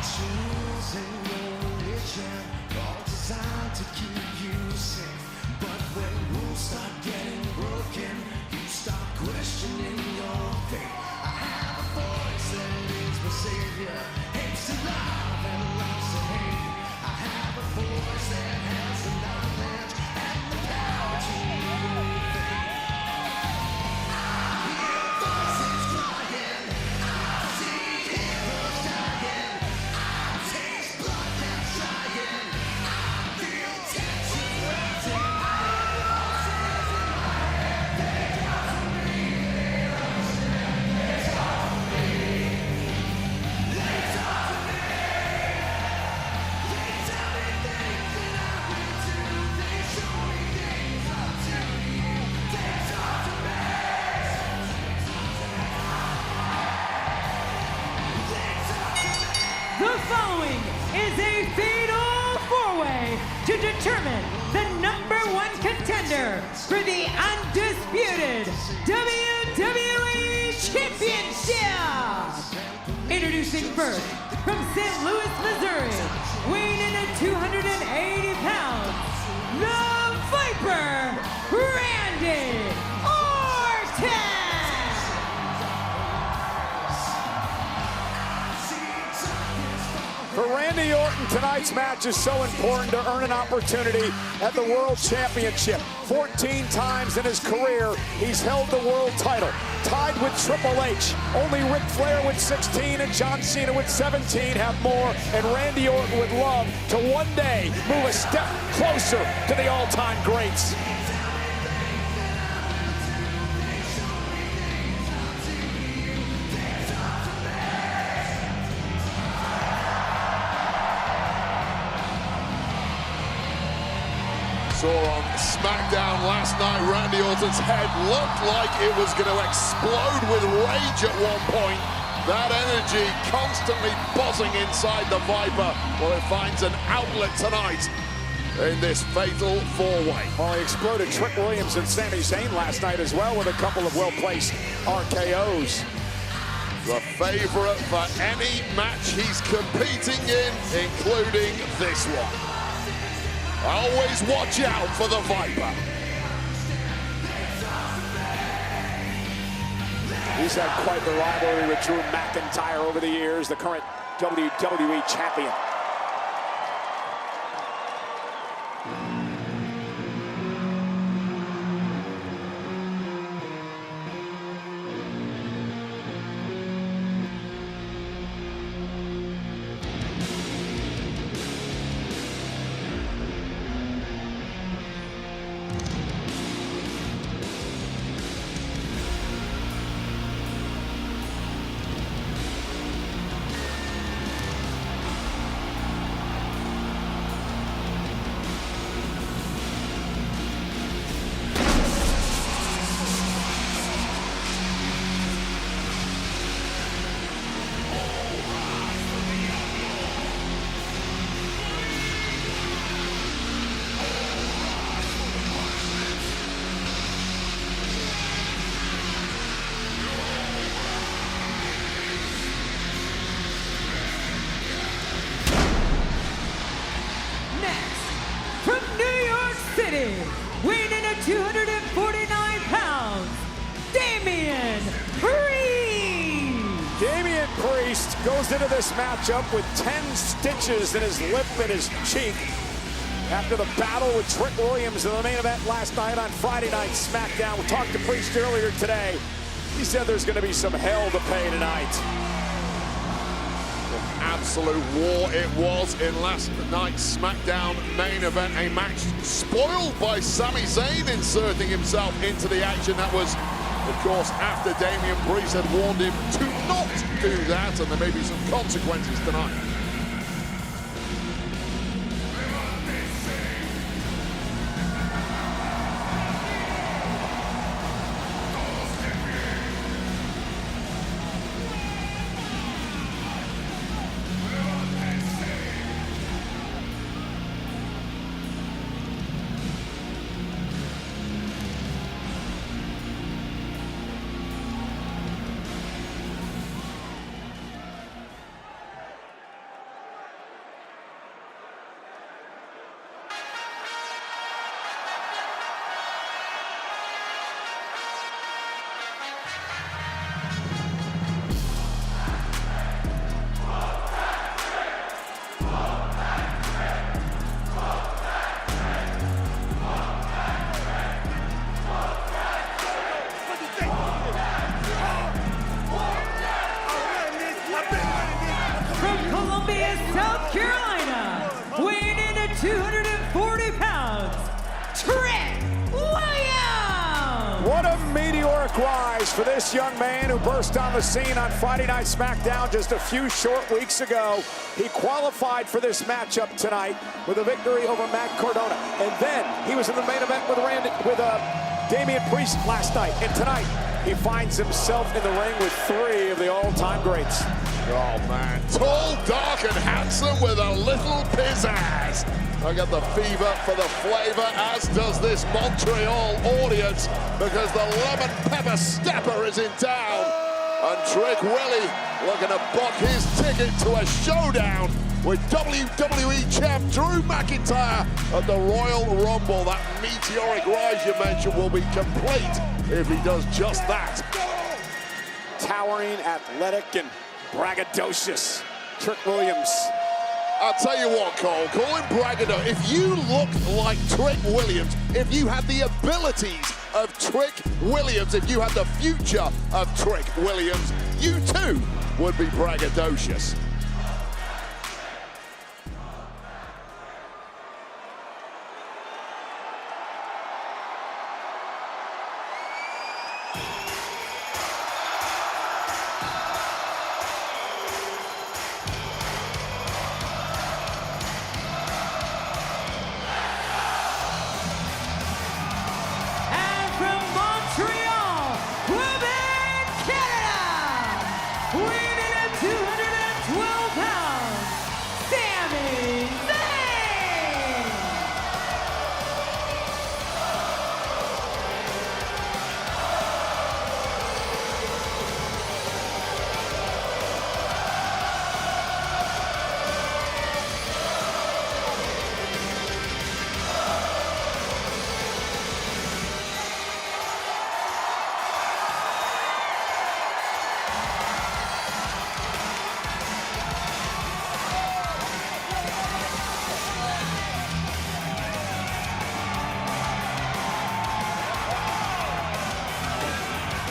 Choosing religion, all designed to keep you safe. But when rules start getting broken, you start questioning your faith. I have a voice that leads my savior, hates to love and loves to hate. I have a voice that has the knowledge and the power to move faith. I hear voices crying, I see heroes dying, I taste blood that's trying, I feel tension rising. The following is a fatal four-way to determine the #1 contender for the undisputed WWE Championship. Introducing first, from St. Louis, Missouri, weighing in at 280 pounds, the Viper, Randy Orton. For Randy Orton, tonight's match is so important to earn an opportunity at the World Championship. 14 times in his career, he's held the world title, tied with Triple H. Only Ric Flair with 16 and John Cena with 17 have more, and Randy Orton would love to one day move a step closer to the all-time greats. Saw on SmackDown last night, Randy Orton's head looked like it was going to explode with rage at one point. That energy constantly buzzing inside the Viper. Well, it finds an outlet tonight in this fatal four-way. Well, he exploded Trick Williams and Sami Zayn last night as well with a couple of well-placed RKOs. The favorite for any match he's competing in, including this one. Always watch out for the Viper. He's had quite the rivalry with Drew McIntyre over the years, the current WWE champion. weighing in at 249 pounds, Damian Priest. Damian Priest goes into this matchup with 10 stitches in his lip and his cheek after the battle with Trick Williams in the main event last night on Friday Night SmackDown. We talked to Priest earlier today. He said there's going to be some hell to pay tonight. Absolute war it was in last night's SmackDown main event. A match spoiled by Sami Zayn inserting himself into the action. That was, of course, after Damian Priest had warned him to not do that, and there may be some consequences tonight. South Carolina, weighing in at 240 pounds, Trick Williams! What a meteoric rise for this young man who burst on the scene on Friday Night SmackDown just a few short weeks ago. He qualified for this matchup tonight with a victory over Matt Cardona. And then he was in the main event with Damian Priest last night. And tonight, he finds himself in the ring with 3 of the all-time greats. Oh, man. Tall, dark, and handsome with a little pizzazz. I got the fever for the flavor, as does this Montreal audience, because the lemon pepper stepper is in town. And Trick Willie looking to book his ticket to a showdown with WWE champ Drew McIntyre at the Royal Rumble. That meteoric rise you mentioned will be complete if he does just that. Towering, athletic, and braggadocious Trick Williams. I'll tell you what, Cole, call him braggadocious. If you look like Trick Williams, if you had the abilities of Trick Williams, if you had the future of Trick Williams, you too would be braggadocious.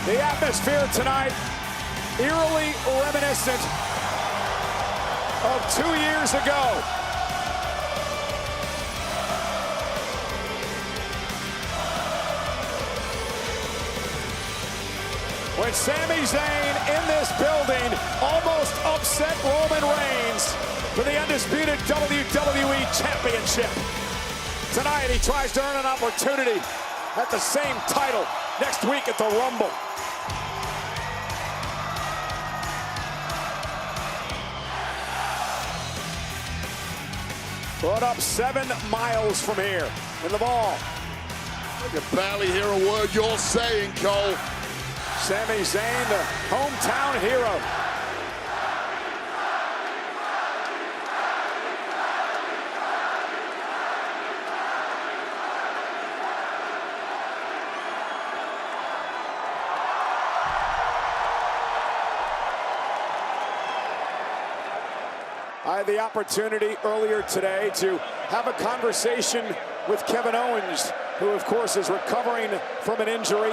The atmosphere tonight, eerily reminiscent of 2 years ago. When Sami Zayn in this building almost upset Roman Reigns for the undisputed WWE Championship. Tonight he tries to earn an opportunity at the same title next week at the Rumble. Brought up 7 miles from here in the ball. I can barely hear a word you're saying, Cole. Sami Zayn, the hometown hero. I had the opportunity earlier today to have a conversation with Kevin Owens, who of course is recovering from an injury.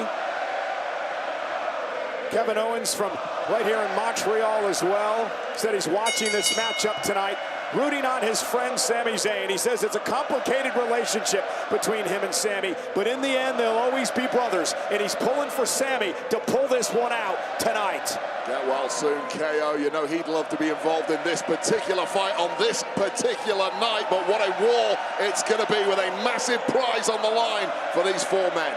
Kevin Owens from right here in Montreal as well said he's watching this matchup tonight, rooting on his friend Sami Zayn. He says it's a complicated relationship between him and Sami, but in the end they'll always be brothers, and he's pulling for Sami to pull this one out tonight. Get well soon, KO. You know he'd love to be involved in this particular fight on this particular night, but what a war it's going to be with a massive prize on the line for these 4 men.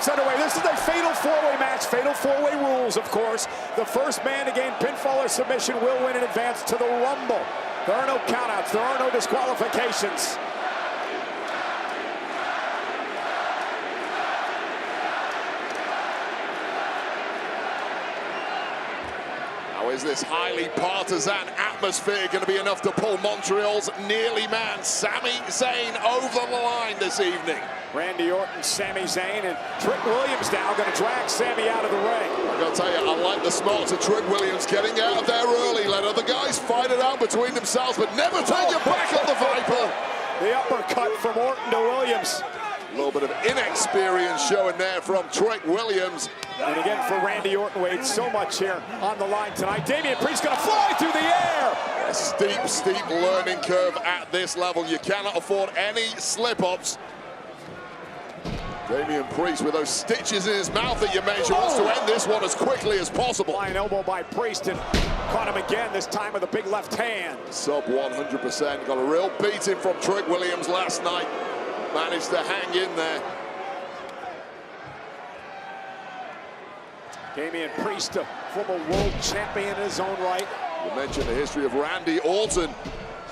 Underway. This is a fatal 4-way match. Fatal 4-way rules, of course. The first man to gain pinfall or submission will win in advance to the Rumble. There are no countouts. There are no disqualifications. Now is this highly partisan atmosphere going to be enough to pull Montreal's nearly man Sami Zayn over the line this evening? Randy Orton, Sami Zayn, and Trick Williams now going to drag Sami out of the ring. I got to tell you, I like the smarts of Trick Williams getting out of there early. Let other guys fight it out between themselves, but never turn your back on the Viper. The uppercut from Orton to Williams. A little bit of inexperience showing there from Trick Williams. And again for Randy Orton, Wade, so much here on the line tonight. Damian Priest going to fly through the air. A steep learning curve at this level. You cannot afford any slip-ups. Damian Priest with those stitches in his mouth that you mentioned wants to end this one as quickly as possible. Flying elbow by Priest and caught him again, this time with a big left hand. Sub 100%. Got a real beating from Trick Williams last night. Managed to hang in there. Damian Priest, a former world champion in his own right. You mentioned the history of Randy Orton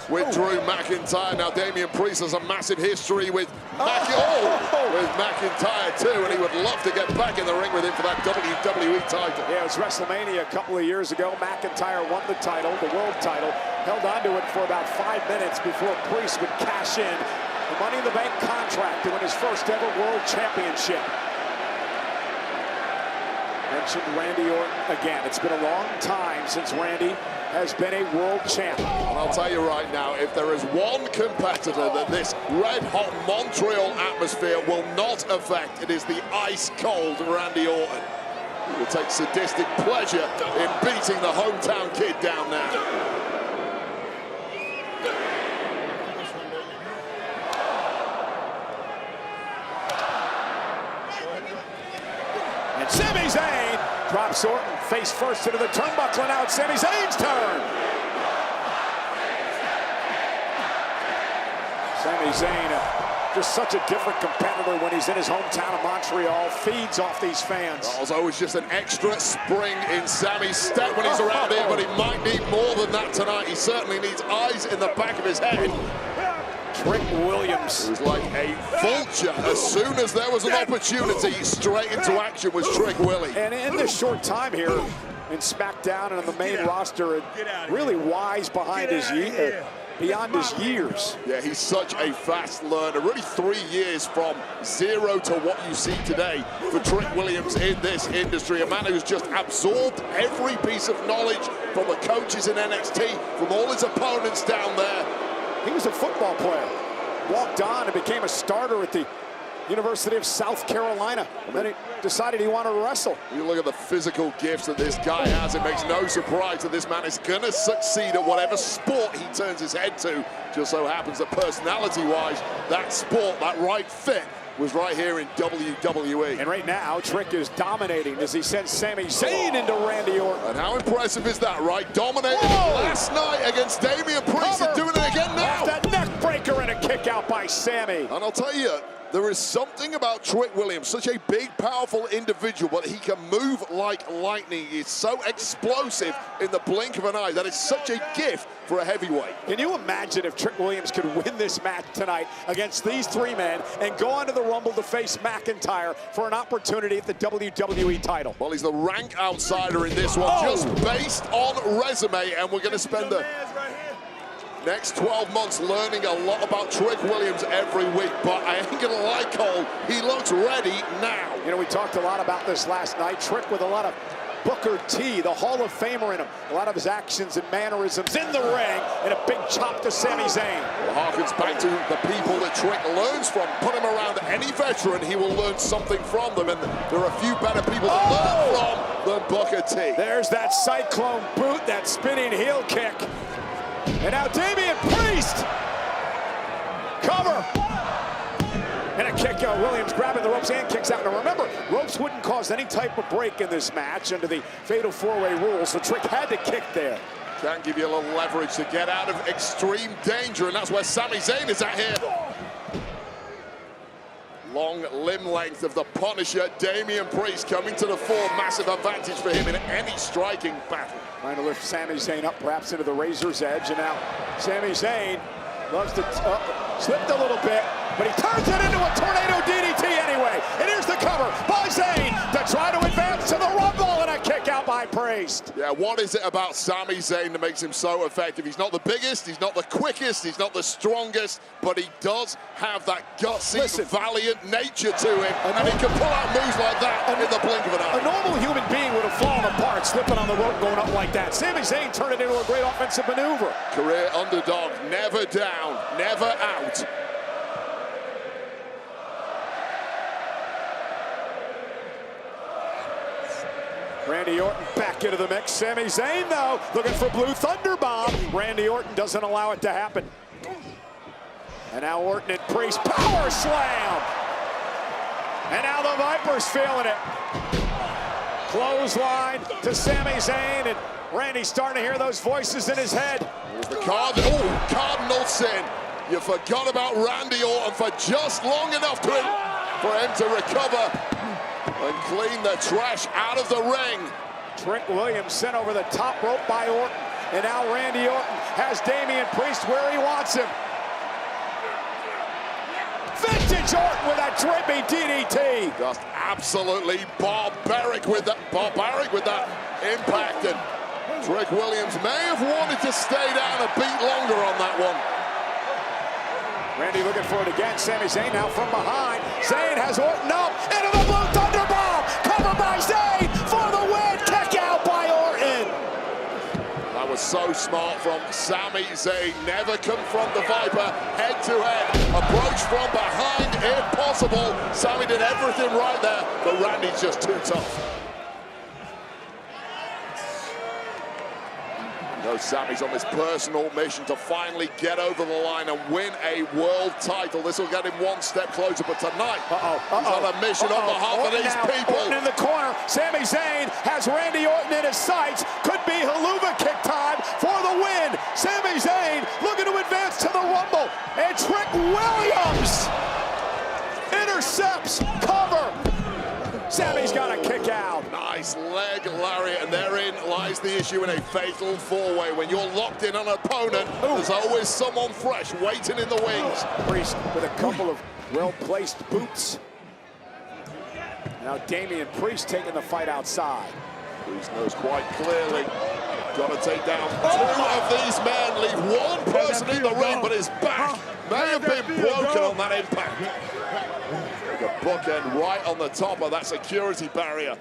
with Drew McIntyre. Now Damian Priest has a massive history with McIntyre too, and he would love to get back in the ring with him for that WWE title. Yeah, it was WrestleMania a couple of years ago. McIntyre won the title, the world title, held on to it for about 5 minutes before Priest would cash in the Money in the Bank contract to win his first ever world championship. Mentioned Randy Orton again. It's been a long time since Randy has been a world champion. And I'll tell you right now, if there is one competitor that this red-hot Montreal atmosphere will not affect, it is the ice-cold Randy Orton. He will take sadistic pleasure in beating the hometown kid down now. And Sami Zayn drops Orton face first into the turnbuckle. Now it's Sami Zayn's turn. Sami Zayn, just such a different competitor when he's in his hometown of Montreal. Feeds off these fans. There's always just an extra spring in Sami's step when he's around here, but he might need more than that tonight. He certainly needs eyes in the back of his head. Trick Williams. It was like a vulture. As soon as there was an opportunity, straight into action was Trick Willie. And in this short time here in SmackDown and on the main roster, really wise behind his beyond his years. Yeah, he's such a fast learner. Really 3 years from zero to what you see today for Trick Williams in this industry. A man who's just absorbed every piece of knowledge from the coaches in NXT, from all his opponents down there. He was a football player, walked on and became a starter at the University of South Carolina. And then he decided he wanted to wrestle. You look at the physical gifts that this guy has. It makes no surprise that this man is going to succeed at whatever sport he turns his head to. Just so happens that personality-wise, that sport, that right fit, was right here in WWE. And right now, Trick is dominating as he sends Sami Zayn into Randy Orton. And how impressive is that, right? Dominated last night against Damian Priest and doing it again now. That neck breaker and a kick out by Sami. And I'll tell you, there is something about Trick Williams, such a big, powerful individual, but he can move like lightning. He's so explosive in the blink of an eye. That is such a gift for a heavyweight. Can you imagine if Trick Williams could win this match tonight against these three men and go on to the Rumble to face McIntyre for an opportunity at the WWE title? Well, he's the rank outsider in this one, just based on resume, and we're going to spend the next 12 months learning a lot about Trick Williams every week, but I ain't gonna lie, Cole, he looks ready now. You know, we talked a lot about this last night. Trick with a lot of Booker T, the Hall of Famer in him. A lot of his actions and mannerisms in the ring, and a big chop to Sami Zayn. Well, harkens back to the people that Trick learns from. Put him around any veteran, he will learn something from them, and there are a few better people to learn from than Booker T. There's that cyclone boot, that spinning heel kick. And now Damian Priest, cover, and a kick out. Williams grabbing the ropes and kicks out. Now remember, ropes wouldn't cause any type of break in this match under the fatal four-way rules, so Trick had to kick there. Can give you a little leverage to get out of extreme danger, and that's where Sami Zayn is at here. Long limb length of the Punisher, Damian Priest coming to the fore. Massive advantage for him in any striking battle. Trying to lift Sami Zayn up perhaps into the razor's edge, and now Sami Zayn loves to slipped a little bit, but he turns it into a tornado DDT anyway. And here's the cover by Zayn to try to advance to the Rumble, and a kick out by Priest. Priest. Yeah, what is it about Sami Zayn that makes him so effective? He's not the biggest, he's not the quickest, he's not the strongest, but he does have that gutsy, valiant nature to him, and he can pull out moves like that in the blink of an eye. A normal human being would have fallen apart, slipping on the rope, going up like that. Sami Zayn turned it into a great offensive maneuver. Career underdog, never down, never out. Randy Orton back into the mix. Sami Zayn, though, looking for Blue Thunder Bomb. Randy Orton doesn't allow it to happen. And now Orton and Priest, power slam! And now the Viper's feeling it. Clothesline to Sami Zayn, and Randy's starting to hear those voices in his head. Here's the cardinal sin. You forgot about Randy Orton for just long enough for him to recover and clean the trash out of the ring. Trick Williams sent over the top rope by Orton. And now Randy Orton has Damian Priest where he wants him. Vintage Orton with that drippy DDT. Just absolutely barbaric with that impact. And Trick Williams may have wanted to stay down a beat longer on that one. Randy looking for it again. Sami Zayn now from behind. Zayn has Orton up into the Blue Thunder Bomb. Covered by Zayn for the win. Kick out by Orton. That was so smart from Sami Zayn. Never confront the Viper head to head. Approach from behind if possible. Sami did everything right there, but Randy's just too tough. Sami's on this personal mission to finally get over the line and win a world title. This will get him one step closer, but tonight he's on a mission on behalf of these people. Orton in the corner. Sami Zayn has Randy Orton in his sights. Could be Helluva Kick time for the win. Sami Zayn looking to advance to the Rumble. And Trick Williams intercepts, cover. Sami's got a kick out. Nice leg lariat, and therein lies the issue in a fatal four-way. When you're locked in on an opponent, there's always someone fresh waiting in the wings. Priest with a couple of well-placed boots. Now Damian Priest taking the fight outside. Priest knows quite clearly. Got to take down two of these men. Leave one person in the ring, but his back may have been broken on that impact. The bookend right on the top of that security barrier.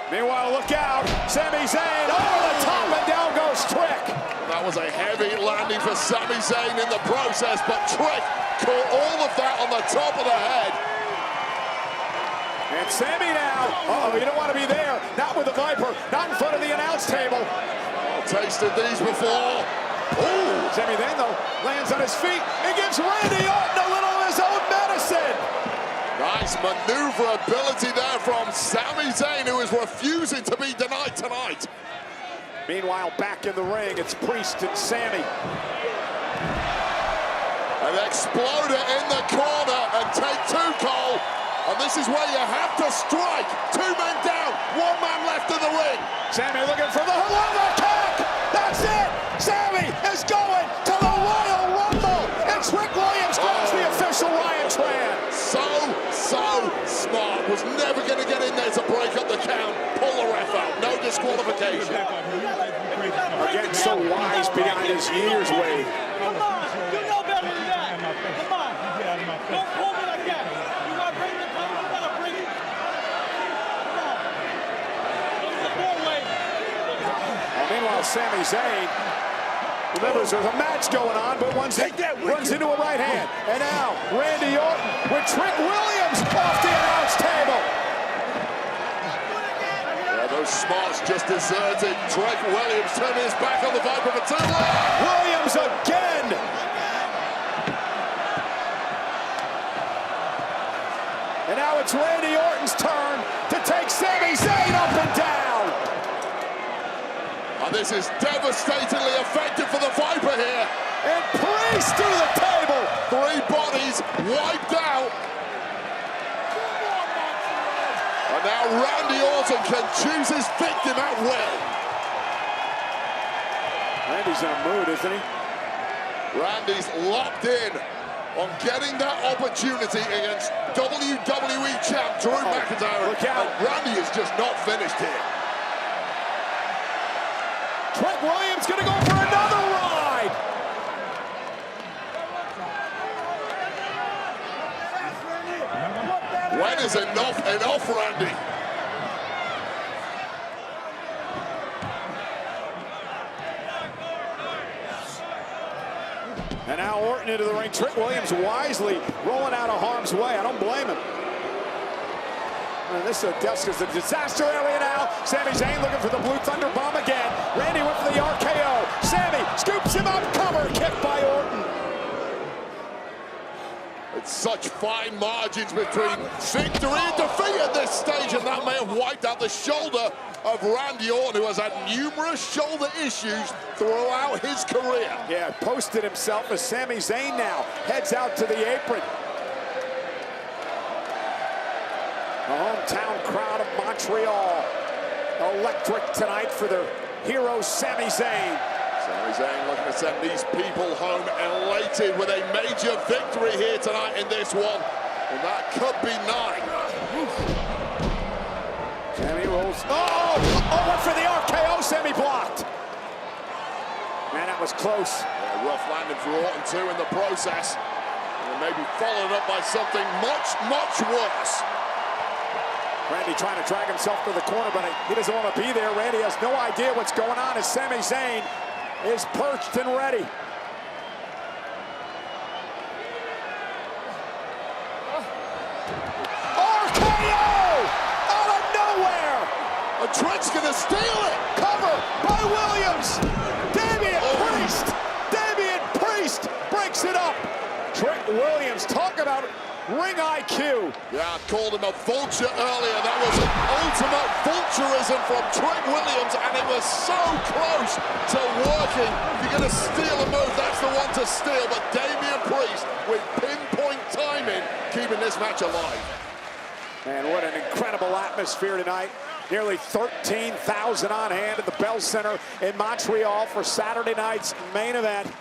Meanwhile, look out. Sami Zayn over the top and down goes Trick. That was a heavy landing for Sami Zayn in the process, but Trick caught all of that on the top of the head. And Sami now, you don't want to be there. Not with the Viper, not in front of the announce table. I've tasted these before. Ooh. Sami then, though, lands on his feet and gives Randy Orton a little of his own medicine. Nice maneuverability there from Sami Zayn, who is refusing to be denied tonight. Meanwhile, back in the ring, it's Priest and Sami. An exploder in the corner and take two, Cole. And this is where you have to strike. Two men down, one man left in the ring. Sami looking for the Helluva Kick. That's it. Sami is going to the Royal Rumble. And Trick Williams grabs the official Ryan Tran. So smart. Was never going to get in there to break up the count. Pull the ref out. No disqualification. Again, so wise behind his years, Wade. Come on. You know better than that. Come on. Don't pull me like that. You want to bring the title? You got to bring it. Come on. It's a four-way. Meanwhile, Sami Zayn remembers there's a match going on, but runs into a right hand. And now, Randy Orton with Trick Williams off the announce table. Yeah, those smarts just deserted. Trick Williams turning his back on the Viper for too long. Williams again. And now it's Randy Orton's turn to take Sami Zayn up and down. And this is devastatingly effective for the Viper here. And Priest to the table. Three bodies wiped out. And now Randy Orton can choose his victim at will. Randy's in a mood, isn't he? Randy's locked in on getting that opportunity against WWE champ Drew McIntyre. Look out. And Randy is just not finished here. Trick Williams gonna go for another ride. When is enough, Randy? And now Orton into the ring. Trick Williams wisely rolling out of harm's way. I don't blame him. And this is a disaster area now. Sami Zayn looking for the Blue Thunder Bomb again. Randy went for the RKO. Sami scoops him up. Cover kick by Orton. It's such fine margins between victory and defeat at this stage, and that may have wiped out the shoulder of Randy Orton, who has had numerous shoulder issues throughout his career. Yeah, posted himself as Sami Zayn now heads out to the apron. The hometown crowd of Montreal electric tonight for their hero Sami Zayn. Sami Zayn looking to send these people home elated with a major victory here tonight in this one, and that could be 9. Sami rolls. Went for the RKO. Sami blocked. Man, that was close. Yeah, rough landing for Orton too in the process, and maybe followed up by something much, much worse. Randy trying to drag himself to the corner, but he doesn't want to be there. Randy has no idea what's going on as Sami Zayn is perched and ready. RKO out of nowhere. And Trick's gonna steal it. Cover by Williams. Damian Priest breaks it up. Trick Williams, talk about ring IQ. Yeah, I called him a vulture earlier. That was an ultimate vulturism from Trick Williams, and it was so close to working. If you're going to steal a move, that's the one to steal. But Damian Priest, with pinpoint timing, keeping this match alive. Man, what an incredible atmosphere tonight. Nearly 13,000 on hand at the Bell Center in Montreal for Saturday night's main event.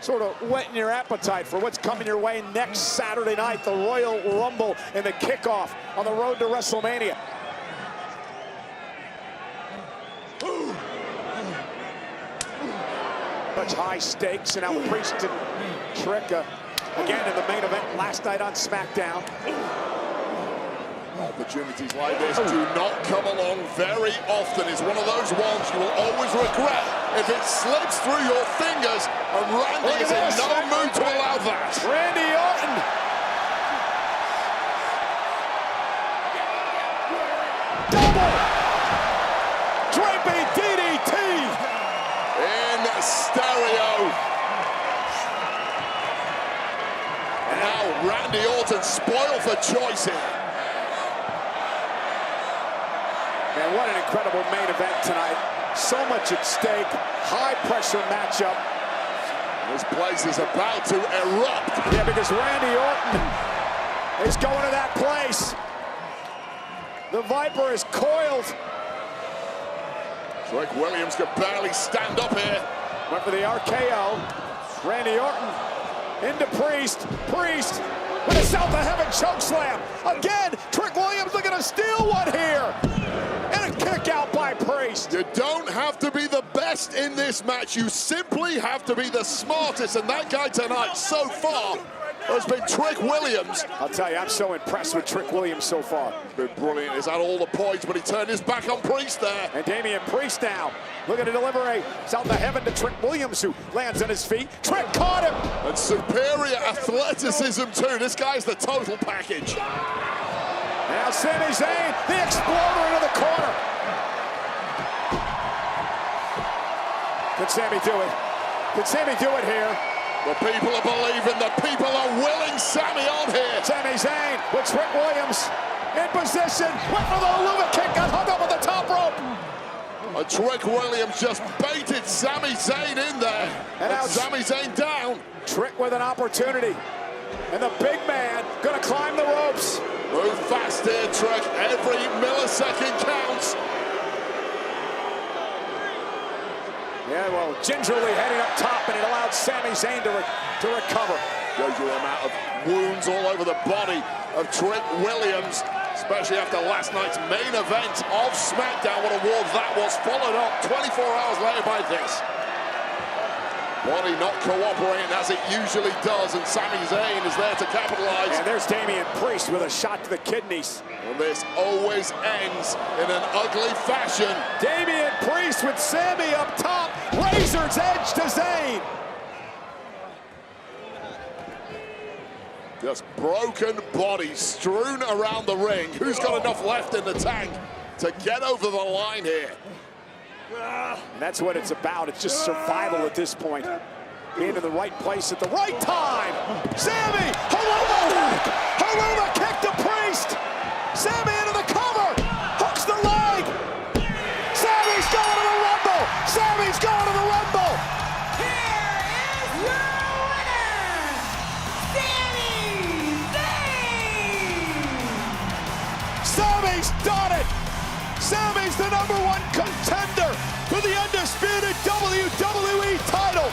Sort of whetting your appetite for what's coming your way next Saturday night, the Royal Rumble and the kickoff on the road to WrestleMania. Such high stakes, and now Priest and Trick again in the main event last night on SmackDown. Opportunities like this do not come along very often. It's one of those ones you will always regret if it slips through your fingers, and Randy is in no mood to allow that. Randy Orton. Double draping DDT in stereo. And now Randy Orton spoiled for choice here. Man, what an incredible main event tonight. So much at stake. High-pressure matchup. This place is about to erupt. Yeah, because Randy Orton is going to that place. The Viper is coiled. Trick Williams could barely stand up here. Went for the RKO. Randy Orton into Priest. Priest with a South of Heaven chokeslam. Again, Trick Williams looking to steal one here. And a kick out by Priest. You don't have to be the best in this match. You simply have to be the smartest. And that guy tonight so far has been Trick Williams. I'll tell you, I'm so impressed with Trick Williams so far. Been brilliant. He's had all the points, but he turned his back on Priest there. And Damian Priest now looking to deliver a South of Heaven to Trick Williams, who lands on his feet. Trick caught him. And superior athleticism too. This guy's the total package. Now Sami Zayn, the exploder into the corner. Can Sami do it? Can Sami do it here? The people are believing, the people are willing Sami on here. Sami Zayn with Trick Williams in position. Went for the Luma kick, got hung up on the top rope. And Trick Williams just baited Sami Zayn in there. And now Sami Zayn down. Trick with an opportunity. And the big man gonna climb the ropes. Move fast here, Trick. Every millisecond counts. Yeah, well, gingerly heading up top, and it allowed Sami Zayn to recover. Shows you the amount of wounds all over the body of Trick Williams, especially after last night's main event of SmackDown. What a war that was, followed up 24 hours later by this. Body not cooperating as it usually does, and Sami Zayn is there to capitalize. And there's Damian Priest with a shot to the kidneys. And this always ends in an ugly fashion. Damian Priest with Sami up top. Razor's edge to Zayn. Just broken bodies strewn around the ring. Who's got enough left in the tank to get over the line here? And that's what it's about. It's just survival at this point. Being in the right place at the right time. Sami! Haruma kick to Priest! Sami into the cover! Hooks the leg! Sami's going to the Rumble! Sami's going to the Rumble! Here is your winner, Sami Zayn! Sami's done it! Sami's the #1 contender for the undisputed WWE title.